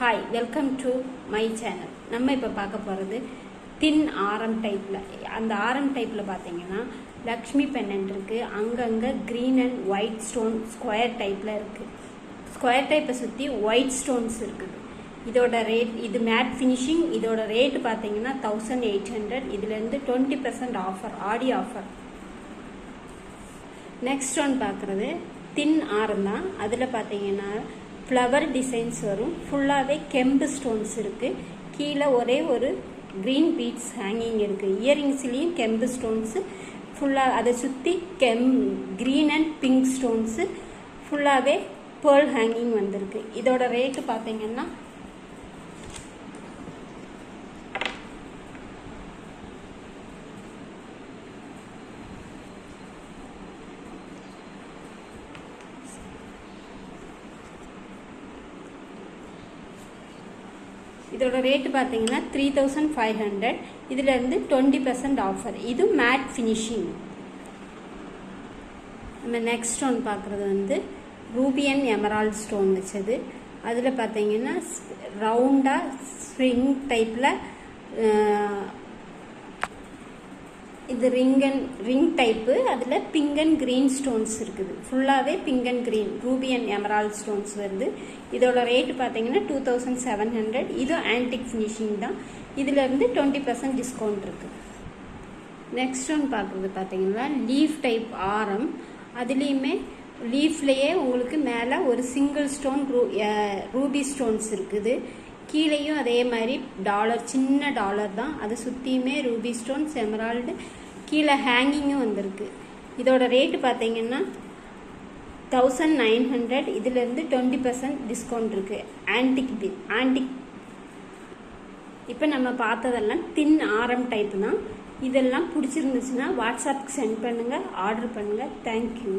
Hi, welcome to my channel. நம்ம இப்போ பார்க்க போகிறது தின் ஆரம் டைப்பில். அந்த ஆரம் டைப்பில் பார்த்தீங்கன்னா லக்ஷ்மி பெண்டன்ட் இருக்குது. அங்கங்கே green and white stone square டைப்பில் இருக்குது. ஸ்கொயர் டைப்பை சுற்றி ஒயிட் ஸ்டோன்ஸ் இருக்குது. இதோட ரேட், இது மேட் ஃபினிஷிங். இதோட ரேட்டு பார்த்தீங்கன்னா 1800. இதுலேருந்து 20% ஆஃபர், ஆடி ஆஃபர். நெக்ஸ்ட் ஒன் பார்க்குறது தின் ஆரம் தான். அதில் பார்த்தீங்கன்னா ஃப்ளவர் டிசைன்ஸ் வரும். ஃபுல்லாகவே கெம்பு ஸ்டோன்ஸ் இருக்குது. கீழே ஒரே ஒரு க்ரீன் பீட்ஸ் ஹேங்கிங் இருக்குது. இயரிங்ஸ்லேயும் கெம்பு ஸ்டோன்ஸு ஃபுல்லாக, அதை சுற்றி க்ரீன் அண்ட் பிங்க் ஸ்டோன்ஸு ஃபுல்லாகவே பேர்ல் ஹேங்கிங் வந்திருக்கு. இதோட ரேட்டு பார்த்தீங்கன்னா இதோட ரேட்டு பார்த்தீங்கன்னா 3500. இதுலேருந்து 20% ஆஃபர். இது மேட் ஃபினிஷிங். நம்ம நெக்ஸ்ட் ஒன் பார்க்குறது வந்து ரூபியன் எமரால்ட் ஸ்டோன் வச்சது. அதில் பார்த்தீங்கன்னா ரவுண்டாக ஸ்ப்ரிங் டைப்பில் இது ரிங் டைப்பு. அதில் பிங்க் அண்ட் க்ரீன் ஸ்டோன்ஸ் இருக்குது. ஃபுல்லாகவே பிங்க் அண்ட் க்ரீன் ரூபியன் எமரால்ட் ஸ்டோன்ஸ் வருது. இதோட ரேட்டு பார்த்தீங்கன்னா 2700. இது ஆன்டிக் ஃபினிஷிங் தான். இதிலேருந்து 20% டிஸ்கவுண்ட் இருக்குது. நெக்ஸ்ட் ஒன் பார்க்குறது பார்த்தீங்கன்னா லீஃப் டைப் ஆரம். அதுலேயுமே லீஃப்லேயே உங்களுக்கு மேலே ஒரு சிங்கிள் ஸ்டோன் ரூபி ஸ்டோன்ஸ் இருக்குது. கீழேயும் அதே மாதிரி டாலர், சின்ன டாலர் தான். அதை சுற்றியுமே ரூபி ஸ்டோன்ஸ், எமரால்டு, கீழே ஹேங்கிங்கும் வந்திருக்கு. இதோட ரேட்டு பார்த்தீங்கன்னா 1900. இதிலேருந்து 20% டிஸ்கவுண்ட் இருக்குது. ஆன்டிக். இப்போ நம்ம பார்த்ததெல்லாம் தின் ஆரம் டைப் தான். இதெல்லாம் பிடிச்சிருந்துச்சுன்னா வாட்ஸ்அப்புக்கு சென்ட் பண்ணுங்கள், ஆர்டர் பண்ணுங்கள். தேங்க்யூ.